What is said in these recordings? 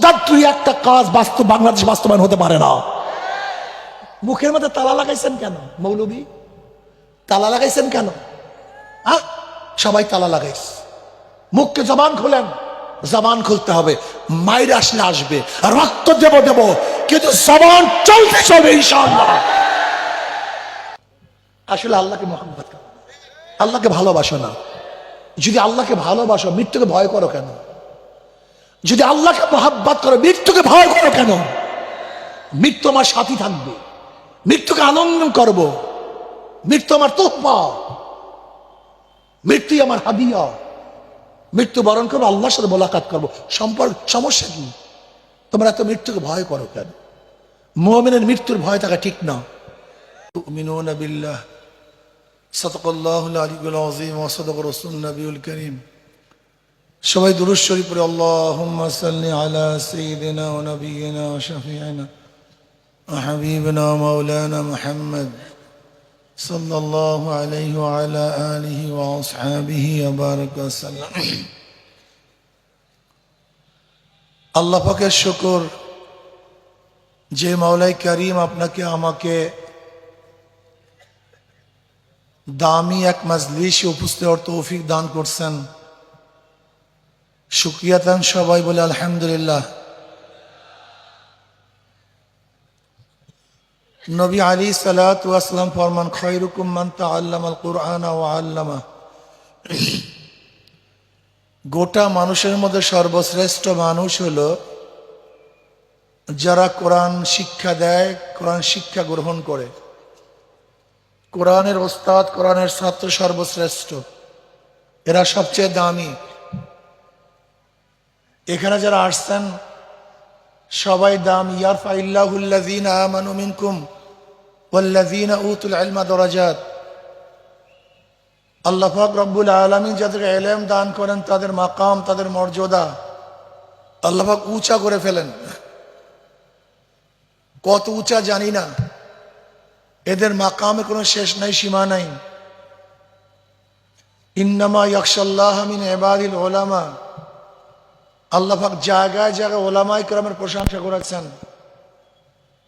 হাজার দুই একটা কাজ বাংলাদেশ বাস্তবায়ন হতে পারে না। মুখের মধ্যে তালা লাগাইছেন কেন মৌলবী? তালা লাগাইছেন কেন? সবাই তালা লাগাইছে। মুখকে জবান খুলেন, জবান খুলতে হবে। মায়ের আসলে আসবে, রক্ত দেব, কিন্তু জবান চলতে চলবে ইনশাআল্লাহ। আসলে আল্লাহকে মহব্বত করো, আল্লাহকে ভালোবাসো না। যদি আল্লাহকে ভালোবাসো, মৃত্যুকে ভয় করো কেন? যদি আল্লাহকে মহব্বত করো, মৃত্যুকে ভয় করো কেন? মৃত্যু আমার সাথী থাকবে, মৃত্যুকে আনন্দ করব, মৃত্যু আমার তোহফা, মৃত্যুই আমার হাদিয়া। মৃত্যু বরণ করবো, আল্লাহর সাথে মোলাকাত করবো। সমস্যা কি? তোমরা এত মৃত্যুকে ভয় করো কেন? মুমিনের মৃত্যুর ভয় থাকা ঠিক না। তুমিনুনা বিল্লাহ, সাদাকাল্লাহুল আলিয়্যুল আযীম ওয়া সাদাকা রাসূলুন নবিয়ুল কারীম। সবাই দুরূদ শরীফ পড়ে আল্লাহুম্মা সাল্লি আলা সাইয়্যিদিনা ওয়া নাবিয়িনা ওয়া শাফিঈনা ওয়া হাবিবিনা মাওলানা মুহাম্মদ সাল্লাল্লাহু আলাইহি ওয়া আলা আলিহি ওয়া আসহাবিহি ওয়া বারাকা সাল্লাম। আল্লাহ পাকের শুকর যে মাওলাই কারীম আপনাকে আমাকে দামি এক মাজলিসে উপস্থিত হওয়ার তৌফিক দান করছেন। শুকরিয়া তান সবাই বলে আলহামদুলিল্লাহ। নবী আলাইহিস সালাতু ওয়াস সালাম ফরমান, খায়রুকুম মান তাআল্লামাল কুরআনা ওয়া আল্লামা। গোটা মানুষের মধ্যে সর্বশ্রেষ্ঠ মানুষ হলো যারা কোরআন শিক্ষা দেয়, কোরআন শিক্ষা গ্রহণ করে। কোরআনের ওস্তাদ, কোরআনের ছাত্র সর্বশ্রেষ্ঠ, এরা সবচেয়ে দামি। এখানে যারা আসছেন সবাই দাম। ইয়ারফাইল্লাহুল্লাযীনা আমানু মিনকুম ওয়াল্লাযীনা উতুল ইলমা দারাজাত। আল্লাহ পাক রব্বুল আলামিন যাদের ইলম দান করেন তাদের মাকাম, তাদের মর্যাদা আল্লাহ পাক উঁচা করে ফেলেন। কত উঁচা জানি না, এদের মাকামে কোনো শেষ নাই, সীমা নাই। ইন্নামা ইয়াখশাল্লাহা মিন ইবাদিল উলামা। আল্লাহ পাক জায়গায় জায়গায় ওলামায়ে কেরামের প্রশংসা করেছেন।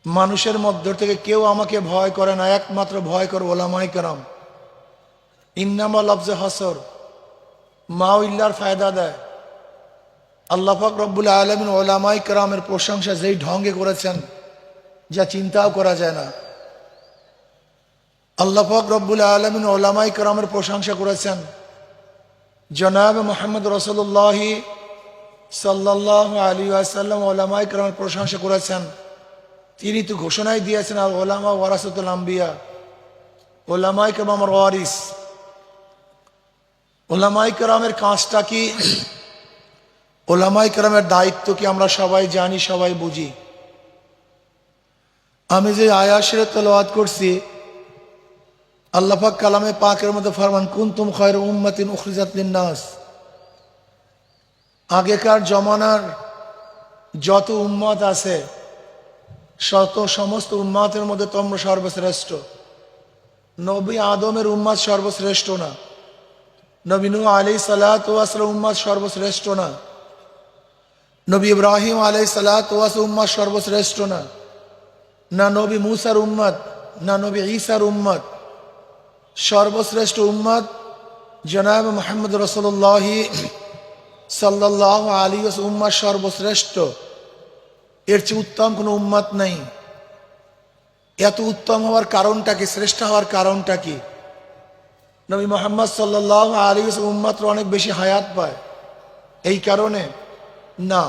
মানুষের মধ্য থেকে কেউ আমাকে ভয় করে না, একমাত্র ভয় করে ওলামায়ে কেরাম। ইন্নামা লফজে হাসর, মা ইল্লার ফায়দা দেয়। আল্লাহ পাক রব্বুল আলামিন ওলামায়ে কেরামের প্রশংসা যেই ঢঙ্গে করেছেন যা চিন্তাও করা যায় না। আল্লাহ পাক রব্বুল আলামিন ওলামায়ে কেরামের প্রশংসা করেছেন। জনাব মুহাম্মদ রাসূলুল্লাহ সাল্লাল্লাহু আলাইহি ওয়াসাল্লাম ওলামায়ে কেরামের প্রশংসা করেছেন। তিনি তো ঘোষণাই দিয়েছেন, আল উলামা ওয়ারাসাতুল আম্বিয়া। ওলামায়ে কেরাম আমার ওয়ারিস। ওলামায়ে কেরামের কাজটা কি, ওলামায়ে কেরামের দায়িত্ব কি আমরা সবাই জানি, সবাই বুঝি। আমি যে আয়াত শরীফ তেলাওয়াত করছি, আল্লাহ পাক কালামে পাকের মধ্যে ফরমান, কুনতুম খায়রা উম্মাতিন উখরিজাত লিন-নাস। আগেকার জমানার যত উম্মত আছে, সমস্ত উম্মতের মধ্যে তোমরা সর্বশ্রেষ্ঠ। নবী আদমের উম্মত সর্বশ্রেষ্ঠ না, নবী নূহ আলাইহিস সালাতু ওয়াস সালাম উম্মত সর্বশ্রেষ্ঠ না, নবী ইব্রাহিম আলাইহিস সালাতু ওয়াস সালাম উম্মত সর্বশ্রেষ্ঠ না, না নবী মুসার উম্মত, না নবী ঈসার উম্মত। সর্বশ্রেষ্ঠ উম্মত জনাব মুহাম্মদ রাসূলুল্লাহ সাল্লাল্লাহু আলাইহি ওয়াসাল্লাম উম্মত সর্বশ্রেষ্ঠ। এর চেয়ে উত্তম কোনো উম্মত নাই। এত উত্তম হওয়ার কারণটা কি, শ্রেষ্ঠ হওয়ার কারণটা কি? নবী মুহাম্মদ সাল্লাল্লাহু আলাইহি ওয়াসাল্লাম উম্মতরা অনেক বেশি হায়াত পায় এই কারণে না।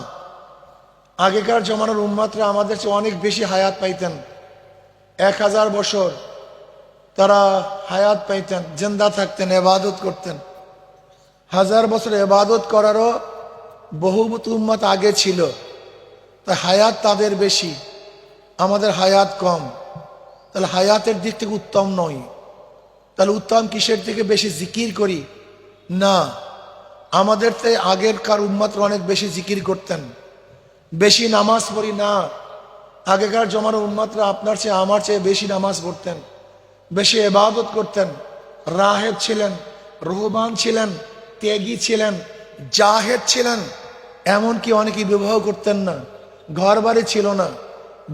আগেকার জমানার উম্মতরা আমাদের চেয়ে অনেক বেশি হায়াত পাইতেন। 1000 বছর তারা হায়াত পাইতেন, জিন্দা থাকতেন, ইবাদত করতেন। 1000 বছর ইবাদত করারও বহুমত উম্মত আগে ছিল, তাই হায়াত তাদের বেশি, আমাদের হায়াত কম। তাহলে হায়াতের দিক থেকে উত্তম নয়। তাহলে উত্তম কিসের থেকে? বেশি জিকির করি না। আমাদের তো আগেরকার উম্মতরা অনেক বেশি জিকির করতেন, বেশি নামাজ পড়ি না। আগেকার জমানার উম্মতরা আপনার চেয়ে আমার চেয়ে বেশি নামাজ পড়তেন, বেশি ইবাদত করতেন, রাহেব ছিলেন, রুহবান ছিলেন, ত্যাগী ছিলেন, জাহেদ ছিলেন। এমনকি অনেকেই বিবাহ করতেন না, ঘর বাড়ি ছিল না,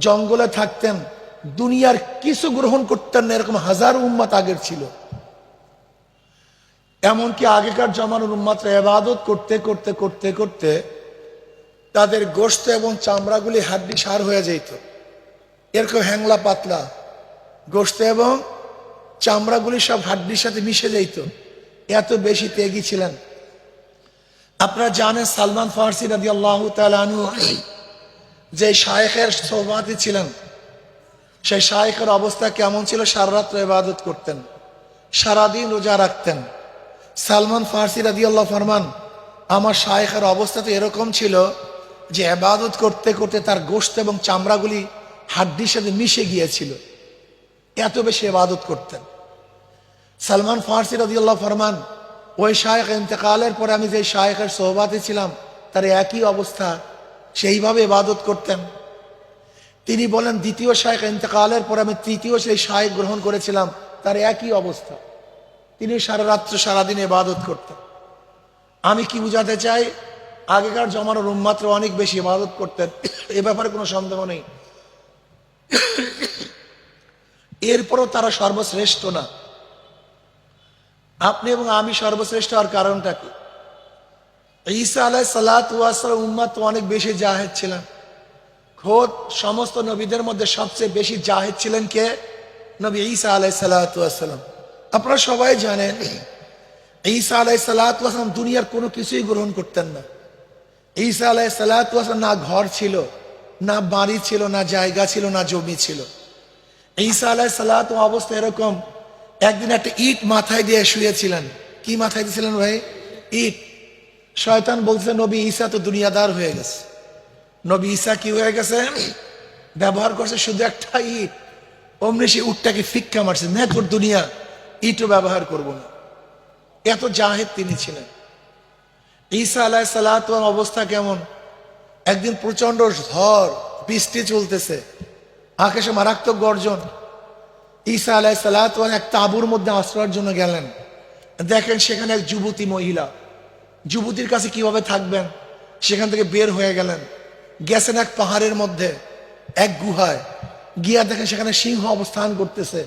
জঙ্গলে থাকতেন, দুনিয়ার কিছু গ্রহণ করতেন না, এরকম হাজার উম্মত আগের ছিল। এমনকি আগেকার জমানোর উম্মতরা ইবাদত করতে করতে করতে করতে তাদের গোশত এবং চামড়াগুলি হাড্ডি সার হয়ে যেত, এরকম হ্যাংলা পাতলা গোশত এবং চামড়াগুলি সব হাড্ডির সাথে মিশে যেত, এত বেশি ত্যাগী ছিলেন। আপনারা জানেন সালমান ফারসি রাদিয়াল্লাহু তাআলা আনহু যে শায়েখের সোহবাতে ছিলেন, সেই শায়েখের অবস্থা কেমন ছিল? সারা রাত ইবাদত করতেন, সারাদিন রোজা রাখতেন। সালমান ফারসি রাদিয়াল্লাহু ফরমান, আমার শায়েখের অবস্থা তো এরকম ছিল যে ইবাদত করতে করতে তার গোশত এবং চামড়াগুলি হাড্ডির সাথে মিশে গিয়েছিল, এত বেশি ইবাদত করতেন। সালমান ফারসি রাদিয়াল্লাহু ফরমান, ওই শায়েখ ইন্তেকালের পরে আমি যে শায়েখের সোহবাতে ছিলাম তার একই অবস্থা, সেইভাবে ইবাদত করতেন। তিনি বলেন, দ্বিতীয় শায়েখ ইন্তেকালের পরে আমি তৃতীয় সেই শায়েখ গ্রহণ করেছিলাম, তার একই অবস্থা, তিনি সারা রাত্র সারাদিন ইবাদত করতেন। আমি কি বুঝাতে চাই? আগেকার জমানোর উম্মতরা অনেক বেশি ইবাদত করতেন, এ ব্যাপারে কোনো সন্দেহ নেই। এরপরও তারা সর্বশ্রেষ্ঠ না। আপনি এবং আমি সর্বশ্রেষ্ঠ হওয়ার কারণটা কি? ঈসা আলাইহিস সালাতু ওয়াস সালাম উম্মত অনেক বেশি জাহেদ ছিলেন। খোদ সমস্ত নবীদের মধ্যে সবচেয়ে বেশি জাহেদ ছিলেন কে? নবী ঈসা আলাইহিস সালাতু ওয়াস সালাম। আপনারা সবাই জানেন ঈসা আলাইহিস সালাতু ওয়াস সালাম দুনিয়ার কোনো কিছুই গ্রহণ করতেন না। ঈসা আলাইহিস সালাতু ওয়াস সালাম না ঘর ছিল, না বাড়ি ছিল, না জায়গা ছিল, না জমি ছিল। ঈসা আলাইহিস সালাতু অবস্থা এরকম, একদিন একটা ইট মাথায় দিয়ে শুয়েছিলেন। কি মাথায় দিয়েছিলেন ভাই? ইট। শয়তান বলছে নবী ঈসা তো দুনিয়াদার হয়ে গেছে। নবী ঈসা কি হয়ে গেছে? ব্যবহার করছে শুধু একটা ইট, অমনি সে উটটাকে ফিক্কা মারছে, না তোর দুনিয়া, ইটও ব্যবহার করব না। এত জাহেদ তিনি ছিলেন। ঈসা আলাইহিস সালাতু অবস্থা কেমন? একদিন প্রচন্ড ঝড় বৃষ্টি চলতেছে, আকাশে মারাত্মক গর্জন। ঈসা আলাইহিস সালাতু এক তাঁবুর মধ্যে আশ্রয়ের জন্য গেলেন। দেখেন সেখানে এক যুবতী মহিলা, যুবতীর কাছে কিভাবে থাকবেন? সেখান থেকে বের হয়ে গেলেন, গেছেন এক পাহাড়ের মধ্যে এক গুহায়, গিয়া দেখেন সেখানে সিংহ অবস্থান করতেছে।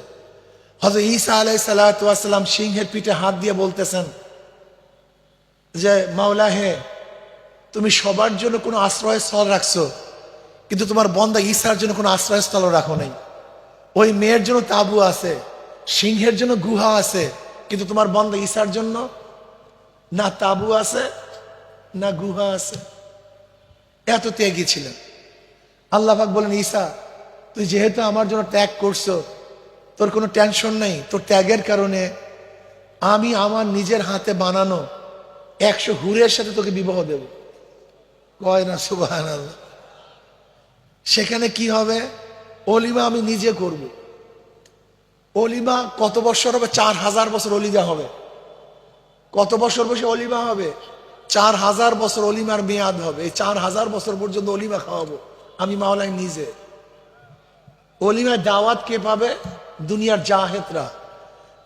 হযরত ঈসা আলাইহিস সালাতু ওয়াস সালাম সিংহের পিঠে হাত দিয়ে বলতেছেন যে মাওলা হে, তুমি সবার জন্য কোনো আশ্রয়স্থল রাখছো, কিন্তু তোমার বান্দা ঈসার জন্য কোনো আশ্রয়স্থল রাখো নাই। ওই মেয়ের জন্য তাঁবু আছে, সিংহের জন্য গুহা আছে, কিন্তু তোমার বান্দা ঈসার জন্য না তাঁবু আছে না গুহা আছে। এত ত্যাগী ছিলেন। আল্লাহ পাক বলেন, ঈসা তুই যেহেতু আমার জন্য ত্যাগ করছো, তোর কোনো টেনশন নেই, তোর ত্যাগের কারণে আমি আমার নিজের হাতে বানানো 100 হুরের সাথে তোকে বিবাহ দেব। কয় না সুবহানাল্লাহ। সেখানে কি হবে? অলিমা আমি নিজে করব। অলিমা কত বছর হবে? 4000 বছর অলিমা হবে। কত বছর বসে অলিমা হবে? 4000 বছর অলিমার মেয়াদ হবে। এই 4000 বছর পর্যন্ত অলিমা খাওয়াবো আমি মাওলাই নিজে। অলিমার দাওয়াত কে পাবে? দুনিয়ার জাহেদরা,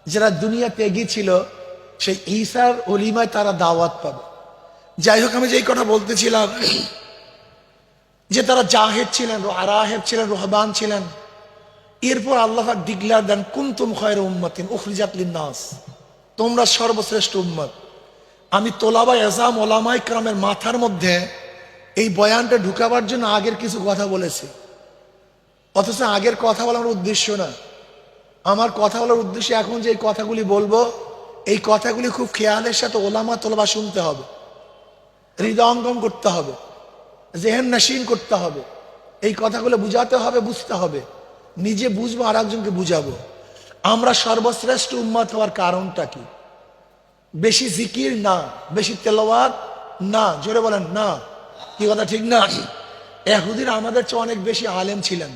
যারা দুনিয়া ত্যাগী ছিল, সেই ঈসার অলিমায় তারা দাওয়াত পাবে। যাই হোক, আমি যেই কথা বলতেছিলাম যে তারা জাহেদ ছিলেন, রাহেব ছিলেন, রহবান ছিলেন। এরপর আল্লাহ ডিক্লেয়ার দেন, কুনতুম খায়রা উম্মাতিন উখরিজাত লিন-নাস, তোমরা সর্বশ্রেষ্ঠ উম্মত। আমি তোলাবা এজাম ওলামায়ে কেরামের মাথার মধ্যে এই বয়ানটা ঢুকাবার জন্য আগের কিছু কথা বলেছি, অথচ আগের কথা বলার উদ্দেশ্য না। আমার কথা বলার উদ্দেশ্য এখন যে এই কথাগুলি বলবো, এই কথাগুলি খুব খেয়ালের সাথে ওলামা তোলাবা শুনতে হবে, হৃদয়ঙ্গম করতে হবে, জেহেন নশীন করতে হবে। এই কথাগুলো বুঝাতে হবে, বুঝতে হবে, নিজে বুঝবো আর একজনকে বুঝাবো। আমরা সর্বশ্রেষ্ঠ উম্মত হওয়ার কারণটা কি? বেশি জিকির না, বেশি তেলাওয়াত না, জোরে বলেন না। কি কথা ঠিক না? ইহুদিরা আমাদের চেয়ে অনেক বেশি আলেম ছিলেন,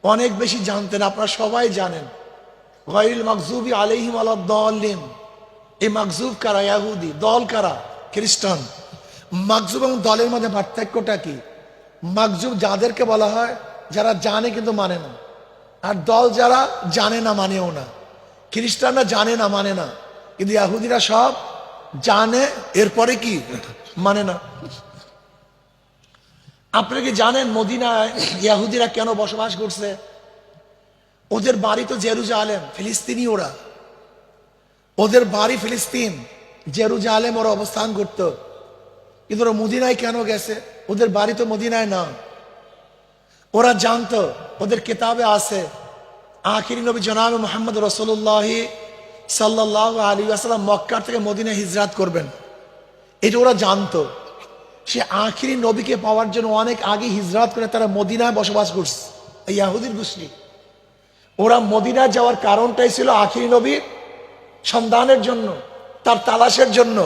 অনেক বেশি জানতেন। আপনারা সবাই জানেন গায়রুল মাগযুবি আলাইহিম ওয়ালাদ-দাল্লিন। এই মাগযুব কারা? ইহুদি। দল কারা? খ্রিস্টান। মাগযুব এবং দলের মধ্যে পার্থক্যটা কি? মাগযুব যাদেরকে বলা হয় যারা জানে কিন্তু মানে না, আর দল যারা জানে না মানেও না। খ্রিস্টানরা জানে না মানে না, কিন্তু ইহুদিরা সব জানে, এরপরে কি মানে না। আপনারা কি জানেন মদিনায় ইহুদিরা কেন বসবাস করছে? ওদের বাড়ি তো জেরুজালেম, ফিলিস্তিনি ওরা, ওদের বাড়ি ফিলিস্তিন, জেরুজালেম ওরা অবস্থান করত। কিন্তু ওরা মদিনায় কেন গেছে? ওদের বাড়ি তো মদিনায় না। ওরা জানতো, ওদের কিতাবে আছে, আখিরি নবী জনাব মুহাম্মদ রাসূলুল্লাহ সাল্লাল্লাহু আলাইহি ওয়াসাল্লাম মক্কা থেকে মদিনায় হিজরত করবেন। এটা ওরা জানতো। সে আখিরি নবীকে পাওয়ার জন্য অনেক আগে হিজরত করে তারা মদিনায় বসবাস করছে। এই ইহুদির গোষ্ঠী, ওরা মদিনায় যাওয়ার কারণটাই ছিল আখিরি নবীর সন্ধানের জন্য, তার তালাশের জন্য।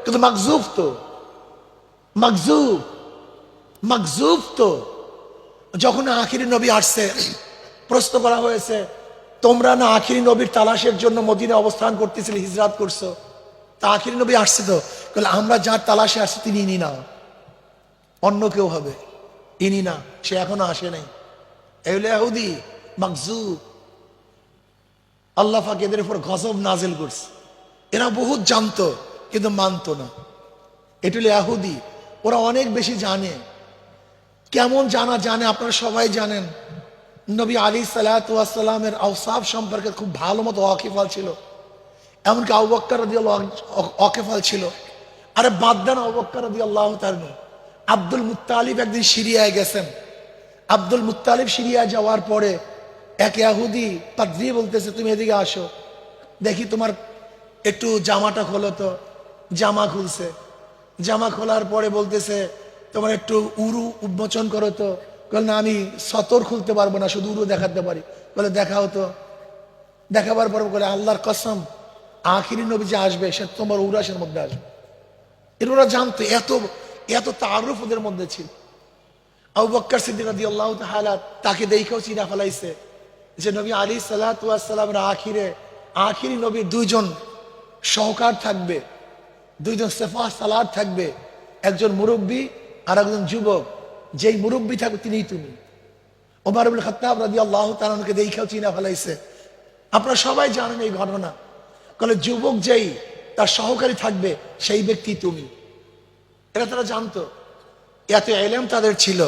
কিন্তু মাকজুব তো যখন আখিরি নবী আসছে, প্রশ্ন করা হয়েছে, তোমরা না আখিরি নবীর তালাশের জন্য মদিনায় অবস্থান করতেছিলে, হিজরত করছো, তা আখিরি নবী আসছে তো? বলে আমরা যার তালাশে আসছি তিনি ইনি না, অন্য কেউ হবে, ইনি না, সে এখনো আসে নাই। এগুলো ইহুদি মাকজুব। আল্লাহ পাক এদের উপর গজব নাজিল করছে। এরা বহুত জানতো কিন্তু মানতো না। এটা হলো ইহুদি। ওরা অনেক বেশি জানে। কেমন জানে আপনারা সবাই জানেন। নবী আলী সাল্লাতু ওয়াস সালামের আওসাফ সম্পর্কে খুব ভালো মতো ওয়াকিফাল ছিল। এমনকি আবু বকর রাদিয়াল্লাহু ওয়াকিফাল ছিল। আরে বাদ দেন আবু বকর রাদিয়াল্লাহু তাআলা, আব্দুল মুত্তালিব একদিন সিরিয়ায় গেছেন। আব্দুল মুত্তালিব সিরিয়ায় যাওয়ার পরে এক ইহুদি পাদ্রী বলতেছে, তুমি এদিকে আসো, দেখি তোমার একটু জামাটা খোলো তো। জামা খুলছে। জামা খোলার পরে বলতেছে, তোমার একটু উরু উন্মোচন করো তো। বলে না, আমি সতর খুলতে পারবো না, শুধু উরু দেখাতে পারি। বলে দেখাও তো। দেখাবার পরে বলে, আল্লাহর কসম, আখিরি নবী যে আসবে সে তোমার উরাসের মধ্যে আসবে। এর ওরা জানতো, এত এত তারুফ ওদের মধ্যে ছিল। আবু বকর সিদ্দিক রাদিয়াল্লাহু তাআলা তাকে দেখেও চিনা ফেলাইছে যে নবী আলী সাল্লাতু ওয়াস সালামের আখিরি নবীর দুইজন সহকার থাকবে, দুইজন সেফা সালার থাকবে, একজন মুরব্বী আর একজন যুবক। যেই মুরব্বী থাকবে তিনিই তুমি। ওমর ইবনে খাত্তাব রাদিয়াল্লাহু তাআলা কে দেখেও চিনা ফেলাইছে। আপনারা সবাই জানেন এই ঘটনা। বলে যুবক যেই তার সহকারী থাকবে সেই ব্যক্তি তুমি। এরা তারা জানতো, এত ইলম তাদের ছিল।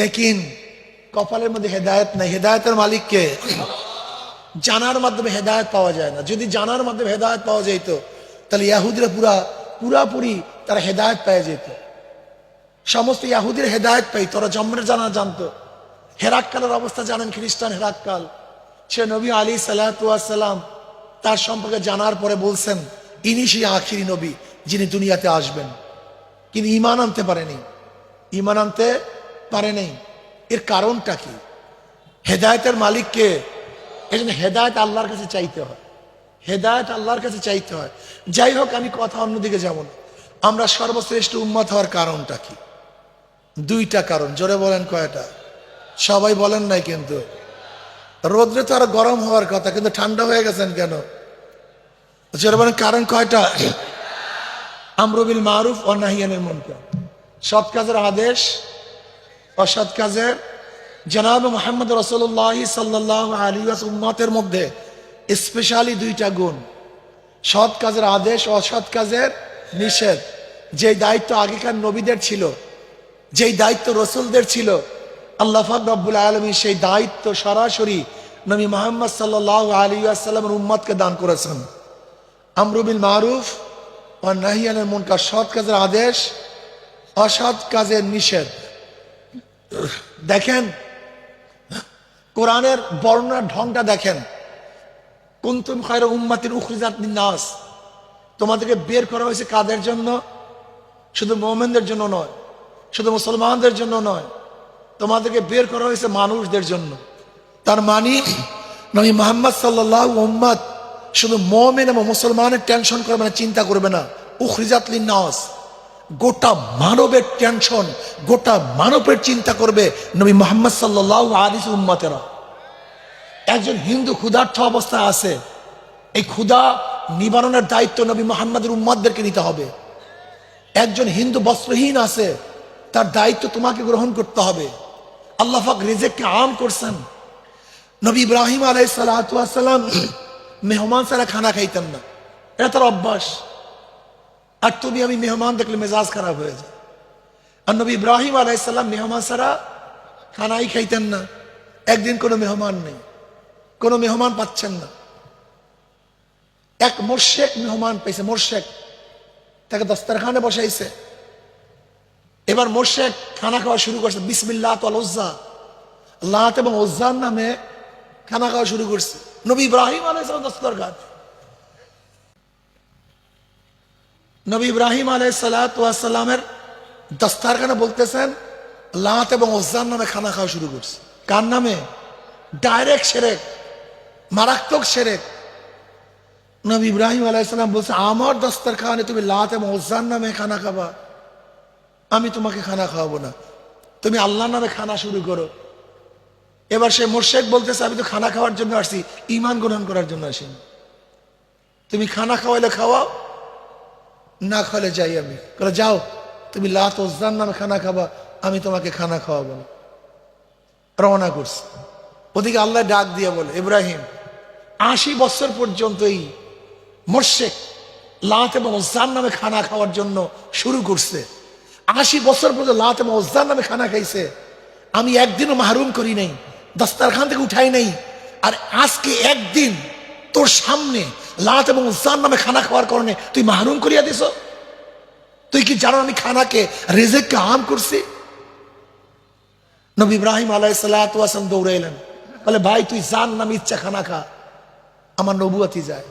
লেকিন কপালের মধ্যে হেদায়েত নাই। হেদায়েতের মালিককে জানার মাধ্যমে হেদায়েত পাওয়া যায় না। যদি জানার মাধ্যমে হেদায়েত পাওয়া যেত তাহলে ইহুদিরা পুরাপুরি তারা হেদায়েত পেয়ে যেত। সমস্ত ইহুদির হেদায়েত পাই, তোরা জন্মের জানতো। হেরাক্কালের অবস্থা জানেন, খ্রিস্টান হেরাক্কাল, সে নবী আলী সাল্লাতু ওয়াস সালাম তার সম্পর্কে জানার পরে বলছেন, ইনি সেই আখিরি নবী যিনি দুনিয়াতে আসবেন। কিন্তু ঈমান আনতে পারেনি। এর কারণটা কি? হেদায়েতের মালিককে। এই জন্য হেদায়েত আল্লাহর কাছে চাইতে হয়। হেদায়েত আল্লাহর কাছে চাইতে হয়। যাই হোক, আমি কথা অন্যদিকে যাব না। আমরা সর্বশ্রেষ্ঠ উম্মত হওয়ার কারণটা কি? দুইটা কারণ। জোরে বলেন কয়টা? সবাই বলেন নাই কিন্তু। রোদ্রে তো আরো গরম হওয়ার কথা, কিন্তু ঠান্ডা হয়ে গেছেন কেন? জোরে বলেন কারণ কয়টা? আমরু বিল মারুফ ওয়া নাহি আনিল মুনকার, সৎ কাজের আদেশ, অসৎ কাজের। জনাব মুহাম্মদ রাসূলুল্লাহ সাল্লাল্লাহু আলাইহি ওয়াসাল্লাম উম্মতের মধ্যে স্পেশালি দুইটা গুণ, সৎ কাজের আদেশ, অসৎ কাজের নিষেধ। যেই দায়িত্ব আগেকার নবীদের ছিল, যেই দায়িত্ব রসুলদের ছিল, আল্লাহ পাক রব্বুল আলামিন সেই দায়িত্ব সরাসরি নবী মুহাম্মদ সাল্লাল্লাহু আলাইহি ওয়াসাল্লামের উম্মতকে দান করেছেন। আমরু বিল মারুফ ওয়া নাহি আনিল মুনকার, সৎ কাজের আদেশ, অসৎ কাজের নিষেধ। দেখেন কোরআনের বর্ণনার ঢংটা দেখেন। কুনতুম খায়রা উম্মাতিন উখরিজাত লিন-নাস, তোমাদেরকে বের করা হয়েছে কাদের জন্য? শুধু মুমিনদের জন্য নয়, শুধু মুসলমানদের জন্য নয়, তোমাদেরকে বের করা হয়েছে মানুষদের জন্য। তার মানে নবী মুহাম্মদ সাল্লাল্লাহু উম্মত শুধু মুমিন এবং মুসলমানের টেনশন করবে না, চিন্তা করবে না। উখরিজাত লিন-নাস, গোটা মানবের টেনশন, গোটা মানবের চিন্তা করবে নবী মুহাম্মদ সাল্লাল্লাহু আলাইহি উম্মতেরা। একজন হিন্দু ক্ষুধার্ত অবস্থায় আছে, এই ক্ষুধা নিবারণের দায়িত্ব নবী মুহাম্মদের উম্মতদেরকে নিতে হবে। একজন হিন্দু বস্ত্রহীন আছে, তার দায়িত্ব তোমাকে গ্রহণ করতে হবে। আল্লাহ পাক রিজিককে আম করছেন। নবী ইব্রাহিম আলাইহিস সালাতু ওয়াস সালাম মেহমান ছাড়া খানা খাইতেন না, এটা তার অভ্যাস। আর তুমি আমি মেহমান দেখলে মেজাজ খারাপ হয়ে যায়। আর নবী ইব্রাহিম আলাইহিস সালাম মেহমান ছাড়া খানাই খাইতেন না। একদিন কোনো মেহমান নেই, কোনো মেহমান পাচ্ছেন না। এক মোরশেক মেহমান পেয়েছে, মোরশেক, তাকে দস্তরখানে বসাইছে। এবার মোরশেক খানা খাওয়া শুরু করছে, বিসমিল্লাহ ওয়াল উজ্জা, লাত এবং উজ্জার নামে খানা খাওয়া শুরু করছে। নবী ইব্রাহিম আলাইহিস সালাম দস্তরখান, নবী ইব্রাহিম আলাইহিস সালামের দস্তরখানে বলতেছেন লাত এবং উজ্জার নামে খানা খাওয়া শুরু করছে। কার নামে? ডাইরেক্ট শিরক, মারাত্মক শিরক। নবী ইব্রাহিম আলাইহিস সালাম বলছে, আমার দস্তরখানে তুমি লাত এবং উজ্জার নামে খানা খাবা, আমি তোমাকে খানা খাওয়াবো না, তুমি আল্লাহর নামে খানা শুরু করো। এবার সে মুশরিক বলতেছে, আমি তো খানা খাওয়ার জন্য আসছি, ঈমান গ্রহণ করার জন্য আসিনি। তুমি খানা খাওয়াইলে খাওয়াও, না খাওয়ালে যাই আমি। বলে যাও, তুমি লাত উজ্জার নামে খানা খাবা, আমি তোমাকে খানা খাওয়াবো না। রওনা করছে। ওদিকে আল্লাহ ডাক দিয়ে বলে, ইব্রাহিম 80 বছর পর্যন্ত এই মুশরিক লাত এবং উজ্জার নামে খানা খাওয়ার জন্য শুরু করছে। 80 বছর পর্যন্ত লাত এবং উজ্জার নামে খানা খাইছে, আমি একদিনও মাহরুম করি নাই, দস্তরখান থেকে উঠাই নাই। আর আজকে একদিন তোর সামনে লাত এবং উজ্জার নামে খানা খাওয়ার কারণে তুই মাহরুম করিয়া দিস। তুই কি জানো আমি খানাকে, রিজিককে হারাম করছি? নবী ইব্রাহিম আলাইহিস সালাম দৌড়ে এলেন, বলে ভাই তুই জান না, আমি ইচ্ছা খানা খা, আমার নবুয়তি যায়,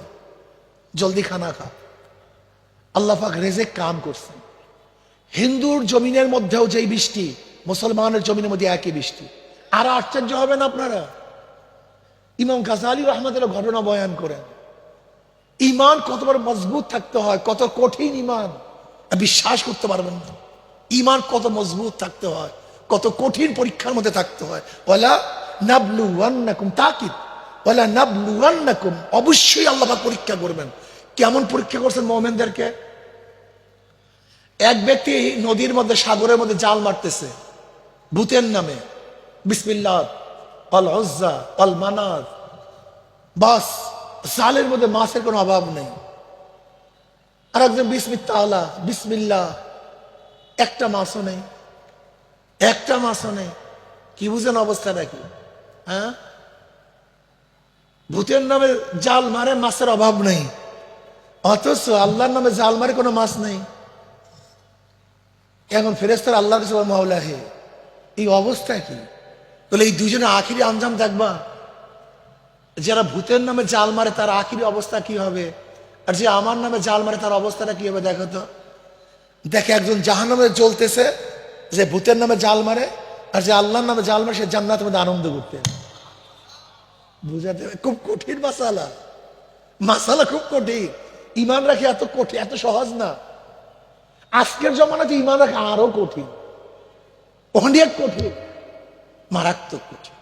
জলদি খানা খা। আল্লাহ পাক রিজিক কাম করছেন। হিন্দুর জমিনের মধ্যেও যেই বৃষ্টি, মুসলমানের জমিনের মধ্যে একই বৃষ্টি। আর আশ্চর্য হবেন আপনারা, ইমাম গাজালি রাহমাতুল্লাহ ঘটনা বয়ান করেন, ইমান কত বড় মজবুত থাকতে হয়, কত কঠিন ইমান, বিশ্বাস করতে পারবেন না। ইমান কত মজবুত থাকতে হয়, কত কঠিন পরীক্ষার মধ্যে থাকতে হয়। ওয়ালা নাবলুওয়ান্নাকুম, তাকিদ, ওয়ালা নাবলুওয়ান্নাকুম, অবশ্যই আল্লাহ পাক পরীক্ষা করবেন। কেমন পরীক্ষা করছেন মুমিনদেরকে? এক ব্যক্তি নদীর মধ্যে, সাগরের মধ্যে জাল মারতেছে ভূতের নামে, বিসমিল্লাহ আল উজ্জা আল মানাত, বাস জালের মধ্যে মাছের কোনো অভাব নেই। আর একজন বিসমিল্লাহ বিসমিল্লাহ, একটা মাছও নেই, একটা মাছও নেই। কি বুঝেন অবস্থাটা কি? হ্যাঁ, ভূতের নামে জাল মারে, মাছের অভাব নেই, অথচ আল্লাহর নামে জাল মারে কোনো মাছ নেই। এখন ফেরেশতারা আল্লাহর কাছে বলে, মাওলা হে, এই অবস্থা কি? বলে এই দুজনের আখিরি আঞ্জাম দেখবা। যারা ভূতের নামে জাল মারে তার আখিরি অবস্থা কি হবে, আর যে আমার নামে জাল মারে তার অবস্থাটা কি হবে দেখো তো। দেখে একজন জাহান্নামে জ্বলতেছে, যে ভূতের নামে জাল মারে, আর যে আল্লাহর নামে জাল মারে সে জান্নাতের মধ্যে আনন্দ করতে। বুঝাতে খুব কঠিন মাসালা, মাসালা খুব কঠিন। ইমান রাখি এত কঠিন, এত সহজ না। আজকের জমানাতে ইমান রাখা আরো কঠিন, অনেক কঠিন, মারাত্মক কঠিন।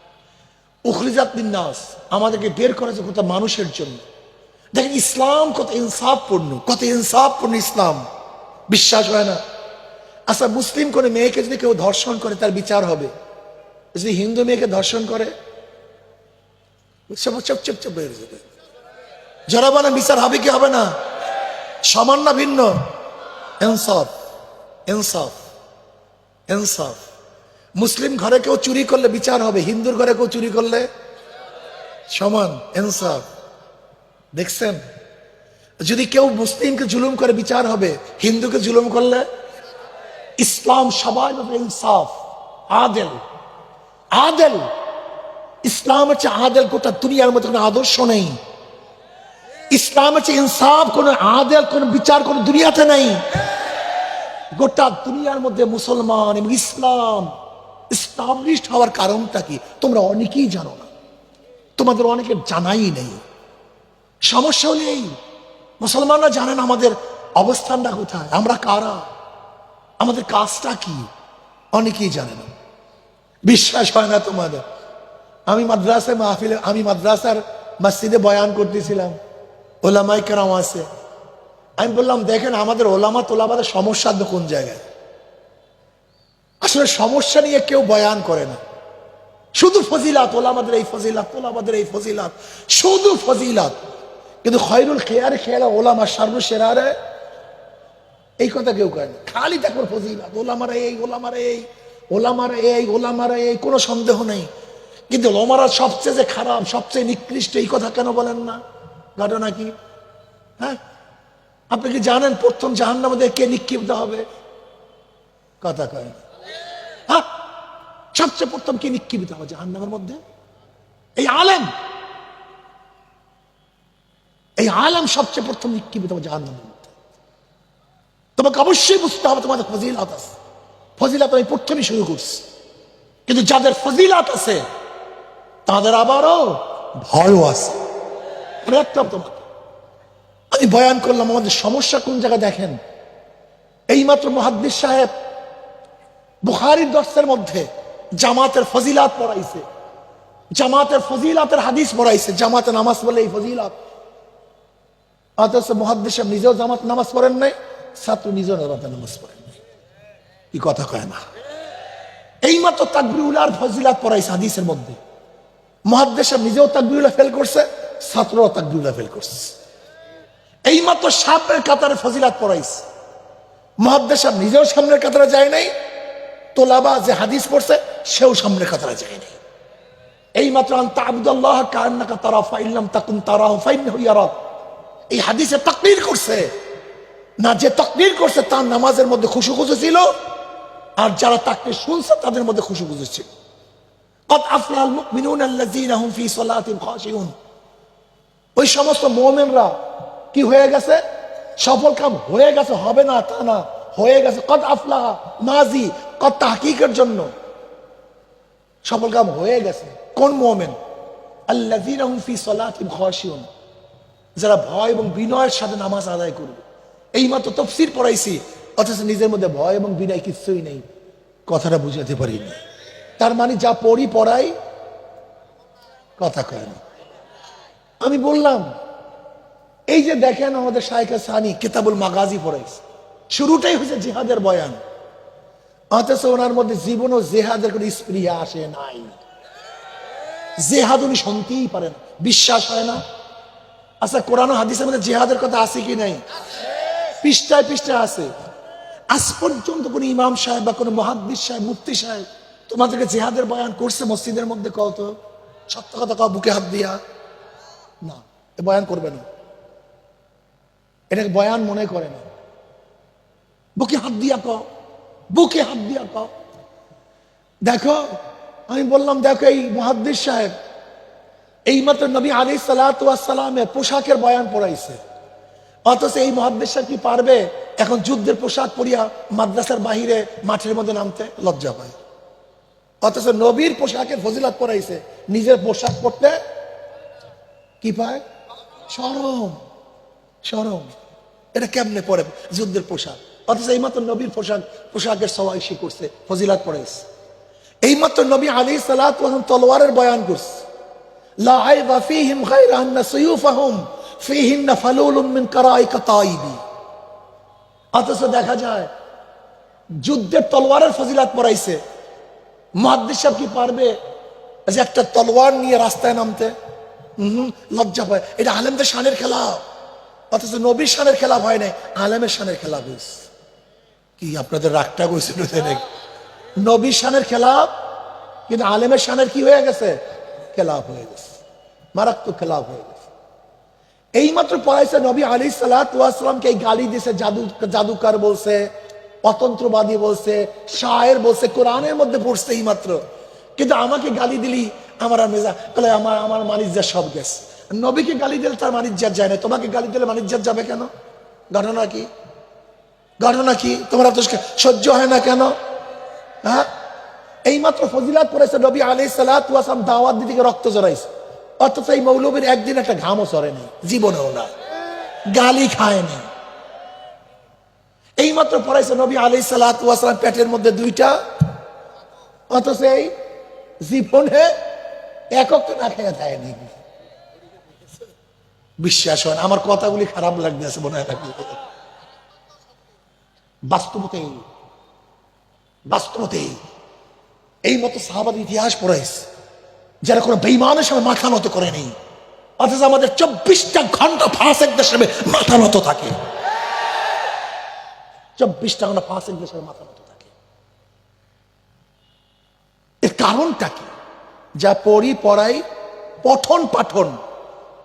উখরিজাত লিন-নাস, আমাদেরকে বের করেছে কত মানুষের জন্য। দেখেন ইসলাম কত ইনসাফপূর্ণ, কত ইনসাফপূর্ণ ইসলাম। বিশ্বাস হয় না? আচ্ছা, মুসলিম কোন মেয়েকে যদি কেউ ধর্ষণ করে তার বিচার হবে, যদি হিন্দু মেয়েকে ধর্ষণ করে যারা বলে বিচার হবে কি হবে না? সমান না ভিন্ন? ইনসাফ, ইনসাফ, ইনসাফ। মুসলিম ঘরে কেউ চুরি করলে বিচার হবে, হিন্দুর ঘরে কেউ চুরি করলে সমান, ইনসাফ। দেখছেন, যদি কেউ মুসলিমকে জুলুম করে বিচার হবে, হিন্দুকে জুলুম করলে। ইসলাম সবাই ইনসাফ, আদেল, আদেল। ইসলাম হচ্ছে আদেল, গোটা দুনিয়ার মধ্যে কোনো আদর্শ নেই। ইসলাম হচ্ছে ইনসাফ, কোন আদেল, কোন বিচার কোন দুনিয়াতে নেই। গোটা দুনিয়ার মধ্যে মুসলমান এবং ইসলাম এস্টাবলিশড হওয়ার কারণটা কি তোমরা অনেকেই জানো না, তোমাদের অনেকের জানাই নেই। সমস্যা নেই, মুসলমানরা জানেন আমাদের অবস্থানটা কোথায়, আমরা কারা, আমাদের কাজটা কি, অনেকেই জানে না। বিশ্বাস হয় না তোমাদের? আমি মাদ্রাসায় মাহফিলে, আমি মাদ্রাসার মসজিদে বয়ান করতেছিলাম, ওলামায়ে কেরাম আছে। আমি বললাম দেখেন আমাদের ওলামা তোলাবাদের সমস্যা কোন জায়গায়। আসলে সমস্যা নিয়ে কেউ বয়ান করে না, শুধু ফজিলাত, ওলামাদের এই ফজিলাত, ওলামাদের এই ফজিলাত, শুধু ফজিলাত। কিন্তু খয়রুল খেয়ার খেয়ালা ওলামা শাররু শেরারে এই কথা কেউ কয় না, খালি দেখবার ফজিলাত, ওলামারা এই, ওলামারা এই, ওলামারা এই, ওলামারা এই, কোনো সন্দেহ নেই। কিন্তু ওলামারা সবচেয়ে যে খারাপ, সবচেয়ে নিকৃষ্ট, এই কথা কেন বলেন না? ঘটনা কি? হ্যাঁ, আপনি কি জানেন প্রথম জাহান্নামে কে নিক্ষিপ্ত হবে? কথা কয় না। হ্যাঁ, সবচেয়ে প্রথম কে নিক্ষিপ্ত হবে জাহান্নামের মধ্যে? এই আলেম। এই আলেম সবচেয়ে প্রথম নিক্ষিপ্ত হবে জাহান্নামের মধ্যে। তোমাকে অবশ্যই বুঝতে হবে তোমাদের ফজিলাত আছে। ফজিলাত আমি প্রথমেই শুরু করছি, কিন্তু যাদের ফজিলাত আছে তাদের আবারও ভয়ও আছে। তোমাকে আমি বয়ান করলাম আমাদের সমস্যা কোন জায়গায় দেখেন। এইমাত্র মুহাদ্দিস সাহেব বুখারীর দর্সের মধ্যে জামাতের ফজিলাত পড়াইছে, জামাতের ফজিলাতের হাদিস পড়াইছে, জামাতে নামাজ বলে এই ফজিলাত। অথচ মুহাদ্দিস সাহেব নিজেও জামাত নামাজ পড়েন নাই, ছাত্র নিজেও জামাতে নামাজ পড়েন নাই। কি কথা কয় না? এইমাত্র তাকবীরুল্লাহর ফজিলাত পড়াইছে হাদিসের মধ্যে। মুহাদ্দিস সাহেব নিজেও তাকবীরুল্লাহ ফেল করছে, ছাত্রও তাকবীরুল্লাহ ফেল করছে। এইমাত্র সামনের কাতারে ফজিলাত পড়াইছে, মুহাদ্দিস সাহেব নিজেও সামনের কাতারে যায় নাই, তোলাবা যে হাদিস পড়ছে সেও সামনের কাতারে যায় নাই। এইমাত্র আনতা আবুদাল্লাহ কান্নাকা তারা ফাইল্লাম তাকুন তারাহু ফাইন্নাহু ইয়ারাক, এই হাদিসে তাকরীর করছে না, যে তাকরীর করছে তার নামাজের মধ্যে খুশু ছিল, আর যারা তাকরীর শুনছে তাদের মধ্যে খুশু ছিল। কদ আফলাল মুমিনুনা আল্লাযীনা হুম ফি সালাতিহিম খাশিউন, ওই সমস্ত মুমিনরা কি হয়ে গেছে? সফল কাম হয়ে গেছে, হবে না তা না, হয়ে গেছে। কদ আফলাহা মাজি, কদ তাহকিকের জন্য সফল কাম হয়ে গেছে। কোন মুমিন? আল্লাযীনা হুম ফি সালাতিহিম খাশিউন, যারা ভয় এবং বিনয়ের সাথে নামাজ আদায় করবে। এইমাত্র তাফসীর পড়াইছি, অথচ নিজের মধ্যে ভয় এবং বিনয় কিছুই নেই। কথাটা বুঝাতে পারিনি। তার মানে যা পড়ি পড়াই, কথা কয় না। আমি বললাম এই যে দেখেন আমাদের শায়েখ সানি কিতাবুল মাগাজি পড়াইছে, শুরুটাই হয়েছে জিহাদের বয়ান, অথচ ওনার মধ্যে জীবন ও জেহাদের কোনো স্পৃহা আসে নাই। জেহাদ উনি শুনতেই পারেন, বিশ্বাস হয় না। আচ্ছা, কোরআন ও হাদিসের মধ্যে জিহাদের কথা আছে কি নাই? পৃষ্ঠায় পৃষ্ঠায় আছে। আজ পর্যন্ত কোন ইমাম সাহেব বা কোন মুহাদ্দিস সাহেব, মুফতি সাহেব তোমাদেরকে জিহাদের বয়ান করছে মসজিদের মধ্যে? কত সত্য কথা কও, বুকে হাত দিয়া না, এ বয়ান করবে না, এটাকে বয়ান মনে করে না। বুকে হাত দিয়া কও, বুকে হাত দিয়া কও। দেখো আমি বললাম, দেখো এই মুহাদ্দিস সাহেব এইমাত্র নবী আলাইহিস সালাতু ওয়াস সালামের পোশাকের বয়ান পড়াইছে, অথচ এই মুহাদ্দিস সাহেব কি পারবে এখন যুদ্ধের পোশাক পরিয়া মাদ্রাসার বাহিরে মাঠের মধ্যে নামতে? লজ্জা পায়। অথচ নবীর পোশাকের ফজিলত পড়াইছে, নিজের পোশাক পরতে কি পায়? শরম। শরম। এটা কেমনে পরে যুদ্ধের পোশাক? অথচ এইমাত্র নবীর পোশাকের সওয়াইশি করছে, ফজিলত পড়াইছে। এইমাত্র নবী আলাইহিস সালাতু ওয়াস সালাম তলোয়ারের বয়ান করছে, লা আইবা ফীহিম গায়রা আন্না সুয়ুফাহুম ফীহিন্না ফালুলুম মিন কারাইকা তাইবি। অথচ দেখা যায় যুদ্ধের তলোয়ারের ফজিলত পড়াইছে, মুহাদ্দিস সাহেব কি পারবে যে একটা তলোয়ার নিয়ে রাস্তায় নামতে? লজ্জা পায়। এটা আলেমদের শানের খেলাফ, অথচ নবীর শানের খেলাফ হয় নাই, আলেমের শানের খেলাফ হয়েছে। কি আপনাদের রাগটা কইছিল? নবীর শানের খেলাফ, কিন্তু আলেমের শানের কি হয়ে গেছে? খেলাফ হয়ে গেছে, মারাত্মক খেলাফ হয়ে গেছে। এইমাত্র পড়াইছে নবী আলাইহিস সালাতু ওয়াস সালামকে এই গালি দিয়েছে, জাদুকার বলছে, অতন্ত্রবাদী বলছে, শায়ের বলছে, কোরআনের মধ্যে পড়ছে এইমাত্র। কিন্তু আমাকে গালি দিলি আমার আমার মানিজ্জাত সব গেছে। নবীকে গালি দিলে তার মানিজ্জাত যায় না, তোমাকে গালি দিলে মানিজ্জাত যাবে কেন? ঘটনা কি? ঘটনা কি? তোমরা তো সহ্য হয় না কেন? হ্যাঁ, এইমাত্র ফজিলাত পড়েছে নবী আলাইহিস সালাতু ওয়াস সালাম দাওয়াত দিতে রক্ত জড়াইছে, অথচ এই মৌলবীর একদিন একটা ঘামও সরেনি, জীবনেও না, গালি খায়নি। এইমাত্র পড়াইছে নবী আলাইহিস সালাতু ওয়াস সালাম পেটের মধ্যে দুইটা, অথচ এই জীবনে একক না খেয়ে দেয়নি। বিশ্বাস হয় না, আমার কথাগুলি খারাপ লাগতেছে মনে হয়। বাস্তবতেই বাস্তবতেই এই মতো সাহাবাদের ইতিহাস পড়াইছে যারা কোনো বেঈমানের সামনে মাথা নত করে নেই, অথচ আমাদের 24টা ঘন্টা ফাসেকদের সামনে মাথা নত থাকে। 24টা ঘন্টা ফাঁসিক দেশের মাথা মতো থাকে। এর কারণটা কি? যা পড়ি পড়াই, পঠন পাঠন,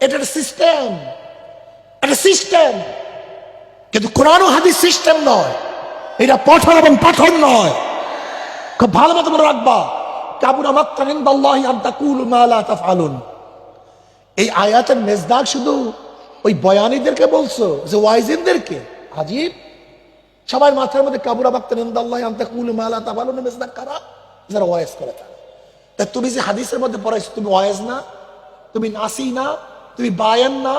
এটা একটা সিস্টেম, একটা সিস্টেম। কিন্তু কোরআন ও হাদিস সিস্টেম নয়, এটা পঠন এবং পাঠন নয়। খুব ভালো মতো মনে রাখবা, কাবুরা মাকতান ইনদাল্লাহি আন তাকুলু মা লা তাফআলুন। এই আয়াতের মেজদাক শুধু ওই বয়ানীদেরকে বলছো, যে ওয়াইজিনদেরকে? আজীব। সবার মাথার মধ্যে কাবুরা মাকতান ইনদাল্লাহি আন তাকুলু মা লা তাফআলুন মেজদাক কারা? যারা ওয়াইজ করে তারা। তা তুমি যে হাদিসের মধ্যে পড়াইছো, তুমি ওয়াইজ না, তুমি নাসি না, তুমি বায়ান না,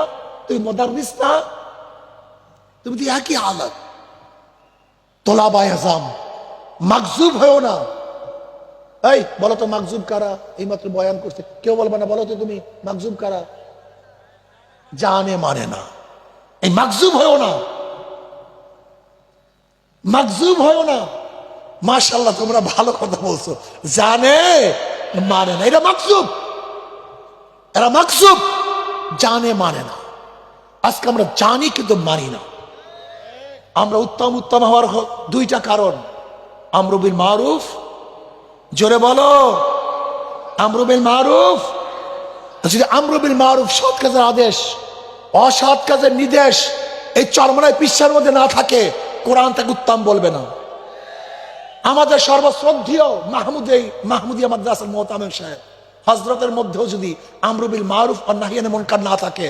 তুমি মুদাররিস না, তুমি তো একই হালত। তোলাবায়ে আযম, মাকজুব হয়েও না। এই বলো তো মাকজুব কারা? এইমাত্র বয়ান করছে, কেউ বলবে না বলো তো তুমি মাকজুব কারা? জানে মানে না। এই মাকজুব হয়েও না, মাকজুব হয়েও না। মাশাআল্লাহ, তোমরা ভালো কথা বলছো। জানে মানে না, এটা মাকজুব। এরা মাকজুব, জানে মানে না। আজকে আমরা জানি কিন্তু মানি না। আমরা উত্তম উত্তম হওয়ার দুইটা কারণ, আমরু বিল মারুফ, জোরে বলো, আমরু বিল মারুফ। যদি আমরু বিল মারুফ, সৎ কাজের আদেশ, অসৎ কাজের নির্দেশ এই চরমনায় পৃষ্ঠার মধ্যে না থাকে, কোরআন তাকে উত্তম বলবে না। আমাদের সর্বশ্রদ্ধীয় মাহমুদিয়া মাদ্রাসার মোহতামিম সাহেব হযরতের মধ্যেও যদি আমরু বিল মারুফ আর নাহি আনিল মুনকার না থাকে,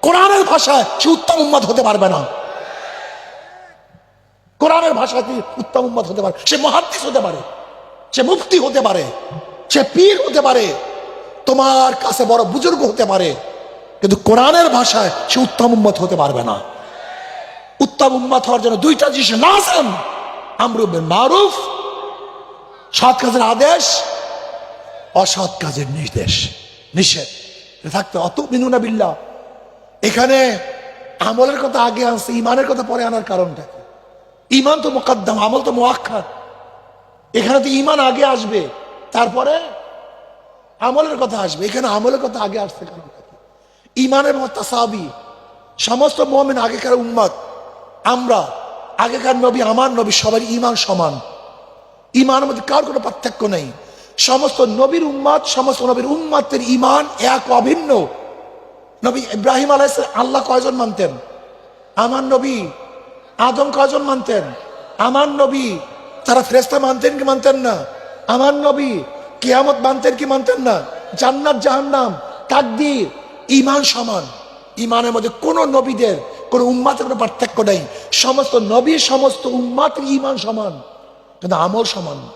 কোরআনের ভাষায় সে উত্তম উম্মত হতে পারবে না। কোরআনের ভাষায় উত্তম উম্মত হতে পারে, সে মুহাদ্দিস হতে পারে, সে মুফতি হতে পারে, সে পীর হতে পারে, তোমার কাছে বড় বুজুর্গ হতে পারে, কিন্তু কোরআনের ভাষায় সে উত্তম উম্মত হতে পারবে না। উত্তম উম্মত হওয়ার জন্য দুইটা জিনিস লাজিম, আমরু বিল মারুফ, সৎ কাজের আদেশ, অসৎ কাজের নিষেধ থাকতে। অতুমিনুনা বিল্লাহ, এখানে আমলের কথা আগে আনছে, ইমানের কথা পরে আনার কারণটা কি? ইমান তো মুকদ্দম, আমল তো মুআক্খার। এখানে তো ইমান আগে আসবে, তারপরে আমলের কথা আসবে। এখানে আমলের কথা আগে আসছে কারণটা কি? ইমানের তাসাবি, সমস্ত মুমিন আগেকার উম্মত, আমরা আগেকার নবী, আমার নবী, সবার ইমান সমান। ইমানের মধ্যে কার কোনো পার্থক্য নেই। সমস্ত নবীর উম্মত, সমস্ত নবীর উম্মতের ইমান এক, অভিন্ন। নবী ইব্রাহিম আলাইহিস সালাম আল্লাহ কয়জন মানতেন? আমার নবী। আদম কয়জন মানতেন? আমার নবী। তারা ফেরেশতা মানতেন কি মানতেন না? আমার নবী। কিয়ামত মানতেন কি মানতেন না? জান্নাত জাহান্নাম, তাকদীর, ইমান সমান। ইমানের মধ্যে কোন নবীদের, কোন উম্মতের কোনো পার্থক্য নেই। সমস্ত নবী, সমস্ত উম্মতের ইমান সমান, কিন্তু আমল সমান না।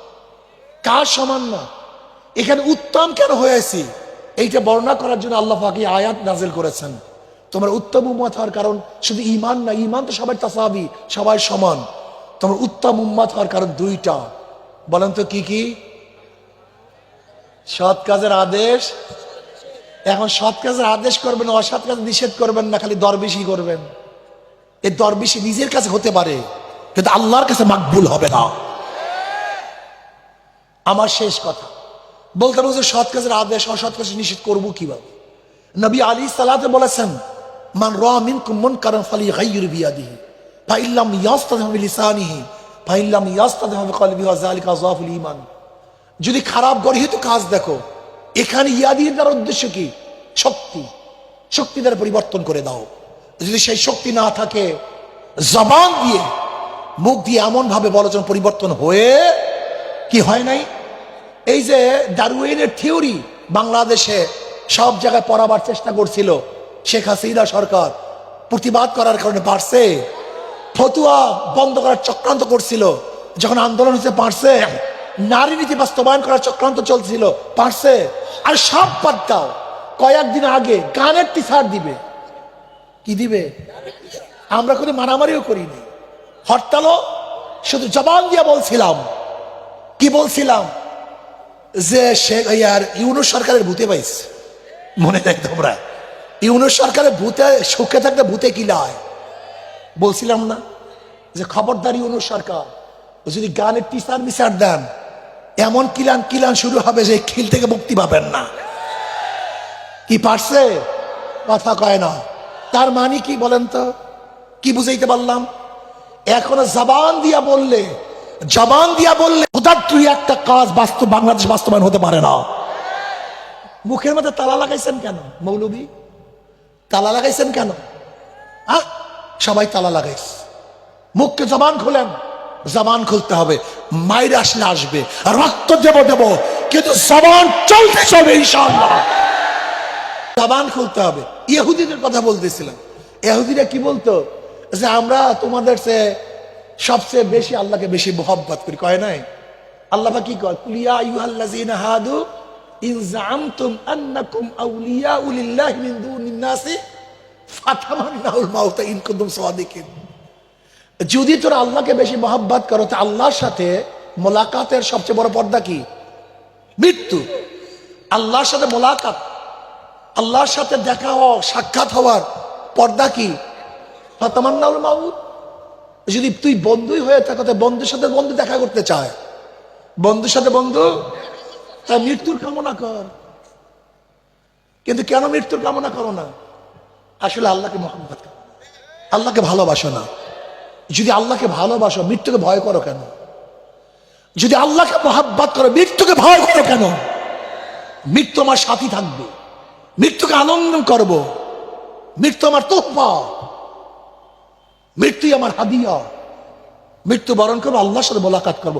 কাজ সমান না। এখানে উত্তম কেন হয়েছি এইটা বর্ণনা করার জন্য আল্লাহ পাক এই আয়াত নাযিল করেছেন। তোমার উত্তম উম্মত হওয়ার কারণ শুধু ইমান না, ইমান তো সবাই তাসাবি, সবাই সমান। তোমার উত্তম উম্মত হওয়ার কারণ দুইটা, বলেন তো কি কি? সৎ কাজের আদেশ। এখন সৎ কাজের আদেশ করবেন, অসৎ কাজ নিষেধ করবেন না, খালি দরবেশি করবেন। এই দরবেশি নিজের কাছে হতে পারে, কিন্তু আল্লাহর কাছে মাকবুল হবে না। আমার শেষ কথা বলতে বলতে, সৎ কাজের আদেশ, অসৎ কাজ নিষেধ করবো কিভাবে? নবী আলাইহিস সালাতু বলেছেন, মান রাআ মিনকুম মুনকারান ফালিগাইয়ির বিয়াদিহি ফাইন লাম ইয়াস্তাতি বিলিসানিহি ফাইন লাম ইয়াস্তাতি বিকলবিহি ওয়া যালিকা যাফুল ঈমান। যদি খারাপ গর্হিত কাজ দেখো, এখানে ইয়াদির দ্বারা উদ্দেশ্য কি? শক্তি দ্বারা পরিবর্তন করে দাও। যদি সেই শক্তি না থাকে, জবান দিয়ে, মুখ দিয়ে এমন ভাবে বলো যেন পরিবর্তন হয়ে কি হয় নাই। এই যে ডারউইনের থিওরি বাংলাদেশে সব জায়গায় পড়াবার চেষ্টা করছিল, শেখ হাসিনা সরকার প্রতিবাদ করার কারণে পারছে। ফতুয়া বন্ধ করার চক্রান্ত করছিল, যখন আন্দোলন হচ্ছে পারছে। নারী নীতি বাস্তবায়ন করার চক্রান্ত চলছিল, পারছে। আর সব বাদ দাও, কয়েকদিন আগে গানের টিচার দিবে, কি দিবে? আমরা কোনো মারামারিও করিনি, হরতালও শুধু জবান দিয়ে বলছিলাম। কি বলছিলাম? যে ইউনূস সরকারের ভূতে পাইছে, মনে নেই তোমরা? ইউনূস সরকারের ভূতে সুখে থাকতে ভূতে কিলায় বলছিলাম না? যে খবরদার ইউনূস সরকার যদি গানের টিচার মিচার দেন, এমন কিলান শুরু হবে যে খিল থেকে মুক্তি পাবেন না। কি পারছে? কথা কয় না। তার মানে কি বলেন তো? কি বুঝাইতে পারলাম? এখনো জবান দিয়া বললে উদাত্তই একটা কাজ বাংলাদেশ বাস্তবায়ন হতে পারে না। মুখের মধ্যে তালা লাগাইছেন কেন মৌলবী? তালা লাগাইছেন কেন? সবাই তালা লাগাইছে। মুখকে জবান খুলেন, জবান খুলতে হবে। মায়ের আসলে আসবে, রক্ত দেব, কিন্তু জবান চলতে চলবে ইনশাআল্লাহ। জবান খুলতে হবে। ইহুদিদের কথা বলতেছিলাম। ইহুদিরা কি বলতো? যে আমরা তোমাদের চেয়ে সবচেয়ে বেশি আল্লাহকে বেশি মোহাব্বত করি, কয় নাই? আল্লাহ কি কয়? কুলিয়া আইয়ুহাল্লাযীনা হাদু ইন যাআমতুম আন্নাকুম আউলিয়াউ লিল্লাহি মিন দুনিন নাসি ফাতামান্নাউল মাউতা ইন কুনতুম সাদিকিন। যদি তোরা আল্লাহকে বেশি মোহাব্বত করো, তো আল্লাহর সাথে মোলাকাতের সবচেয়ে বড় পর্দা কি? মৃত্যু। আল্লাহর সাথে মোলাকাত, আল্লাহর সাথে দেখা হওয়া, সাক্ষাৎ হওয়ার পর্দা কি? ফাতামান্নাউল মাউত। যদি তুই বন্ধুই হয়ে থাকো, তো বন্ধুর সাথে বন্ধু দেখা করতে চায়, বন্ধুর সাথে বন্ধু, তা মৃত্যুর কামনা কর। কিন্তু কেন মৃত্যুর কামনা করো না? আসলে আল্লাহকে মোহাব্বত করো, আল্লাহকে ভালোবাসো না। যদি আল্লাহকে ভালোবাসো, মৃত্যুকে ভয় করো কেন? যদি আল্লাহকে মোহাব্বত করো, মৃত্যুকে ভয় করো কেন? মৃত্যু আমার সাথী থাকবে, মৃত্যুকে আনন্দ করব, মৃত্যু আমার তোহফা, মৃত্যুই আমার হাদিয়া। মৃত্যু বরণ করবো, আল্লাহর সাথে মোলাকাত করবো।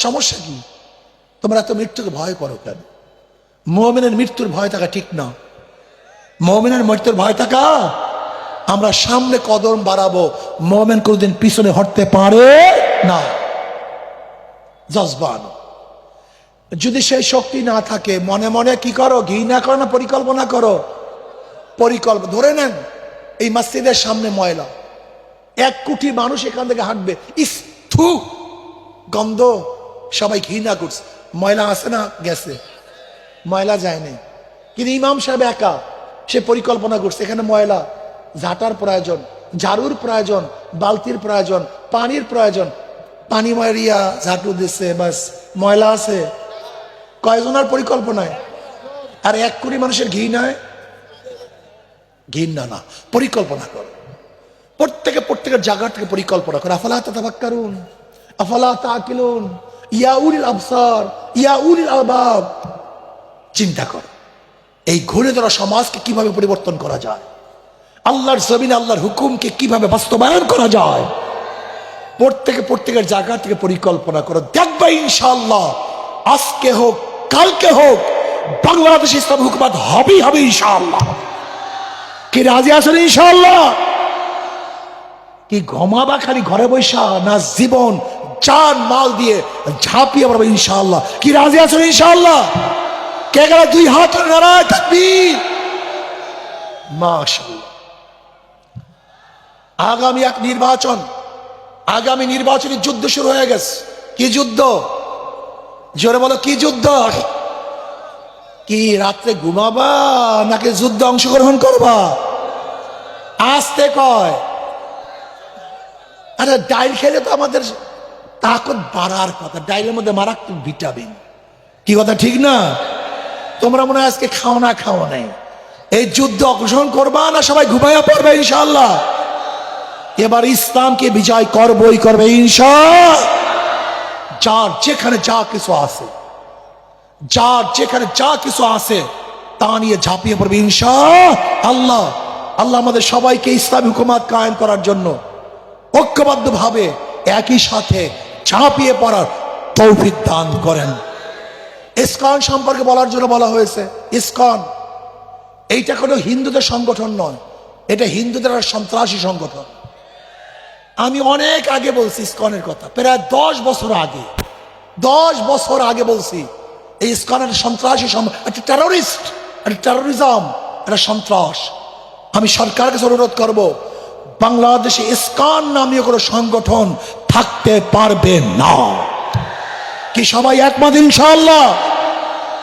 সমস্যা কি? তোমরা এত মৃত্যুকে ভয় করো কেন? মুমিনের মৃত্যুর ভয় থাকা ঠিক না। মুমিনের মৃত্যুর ভয় থাকা, আমরা সামনে কদম বাড়াবো, মুমিন কোনদিন পিছনে হটতে পারে না। জজবান। যদি সেই শক্তি না থাকে, মনে মনে কি করো? ঘৃণা করো না পরিকল্পনা করো? ধরে নেন এই মসজিদের সামনে ময়লা, 1 কোটি মানুষ এখান থেকে হাঁটবে, ইস থু গন্ধ, সবাই ঘৃণা করছে। ময়লা আছে না? গেছে, ময়লা যায়নি। কিন্তু ইমাম সাহেব একা, সে পরিকল্পনা করছে এখানে ময়লা, ঝাঁটার প্রয়োজন, ঝাড়ুর প্রয়োজন, বালতির প্রয়োজন, পানির প্রয়োজন। পানি মারিয়া ঝাঁটু দিচ্ছে, বাস ময়লা আছে। কয়জনের পরিকল্পনায়? আর 1 কোটি মানুষের ঘৃণায়? ঘৃণা না, পরিকল্পনা কর। প্রত্যেকের জায়গা থেকে পরিকল্পনা করে। আফালা তাতাফাক্কারুন আফালা তাআকিলুন ইয়া উলিল আবসার ইয়া উলিল আলবাব। চিন্তা কর, এই ঘুরে ধরা সমাজকে কিভাবে পরিবর্তন করা যায়, আল্লাহর জমিনে আল্লাহর হুকুমকে কিভাবে বাস্তবায়ন করা যায়। প্রত্যেকের জায়গা থেকে পরিকল্পনা করো, দেখবা ইনশাআল্লাহ আজকে হোক কালকে হোক বাংলাদেশ ইসলাম হুকুমত হবে ইনশাআল্লাহ। কি রাজি আছেন ইনশাআল্লাহ? কি ঘুমাবা খালি ঘরে বৈশা, না জীবন জান মাল দিয়ে ঝাঁপিয়ে পড়বে ইনশাআল্লাহ? কি রাজি আছেন ইনশাআল্লাহ? কে গেল 2 হাত নারায়ে তাকবীর। মাশাআল্লাহ। আগামী নির্বাচনী যুদ্ধ শুরু হয়ে গেছে। কি যুদ্ধ? জোরে বলো, কি যুদ্ধ? কি রাত্রে ঘুমাবা নাকি যুদ্ধে অংশগ্রহণ করবা? আসতে কয়। আরে ডাইল খেলে তো আমাদের তাকত বাড়ার কথা, ডাইলের মধ্যে মারাত্মক ভিটামিন। কি কথা ঠিক না? তোমরা মনে হয় আজকে খাও নাই, এই যুদ্ধ অংশগ্রহণ করবা না সবাই ঘুমাইয়া পড়বে ইনশাআল্লাহ? এবার ইসলামকে বিজয় করবে ইনশাআল্লাহ। যার যেখানে যা কিছু আছে তা নিয়ে ঝাঁপিয়ে পড়বে ইনশাআল্লাহ। আল্লাহ আমাদের সবাইকে ইসলামী হুকুমত কায়েম করার জন্য ঐক্যবদ্ধভাবে একই সাথে ঝাঁপিয়ে পড়ার তৌফিক দান করেন। ইসকন সম্পর্কে বলার জন্য বলা হয়েছে, ইসকন এইটা কোনো হিন্দুদের সংগঠন নয়, এটা হিন্দুদের সন্ত্রাসী সংগঠন। আমি অনেক আগে বলছি ইসকনের কথা, প্রায় 10 বছর আগে বলছি এই ইসকনের সন্ত্রাসী, একটা টেরোরিস্ট, একটা টেরোরিজম, একটা সন্ত্রাস। আমি সরকারকে অনুরোধ করব, বাংলাদেশে ইসকন নামীয় কোনো সংগঠন থাকতে পারবে না। কি সবাই একমত ইনশাআল্লাহ?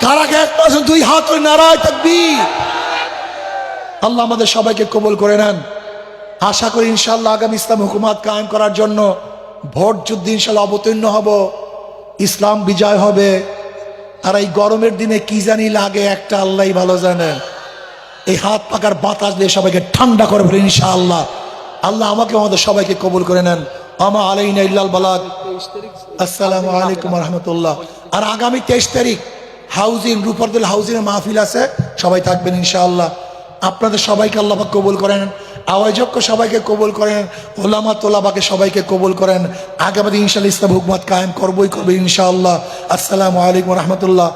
কারা একমত? 2 হাত নারায়ে তাকবীর। আল্লাহ আমাদের সবাইকে কবুল করে নেন। আশা করি ইনশাআল্লাহ আগামী ইসলাম হুকুমত কায়েম করার জন্য ভোট যুদ্ধে ইনশাআল্লাহ অবতীর্ণ হব, ইসলাম বিজয় হবে। আর এই গরমের দিনে কি জানি লাগে একটা আল্লাহই ভালো জানে। এই হাত পাকার বাতাস দিয়ে সবাইকে ঠান্ডা করে ফেলে ইনশাআল্লাহ। আল্লাহ আমাকে আমাদের সবাইকে কবুল করে নেন। আমা আলাইনা ইল্লাল বালাগ। আসসালামু আলাইকুম রহমতুল্লাহ। আর আগামী 23 তারিখ হাউজিং রূপরদুল হাউজিংয়ে মাহফিল আছে, সবাই থাকবেন ইনশাআল্লাহ। আপনাদের সবাইকে আল্লাহ পাক কবুল করেন, আওয়াজক্য সবাইকে কবুল করেন, ওলামা তোলাবাকে সবাইকে কবুল করেন। আগামী দিন ইনশাআল্লাহ ইসলাম হুকুমত কায়েম করবই করবে ইনশাআল্লাহ। আসসালামু আলাইকুম রহমতুল্লাহ।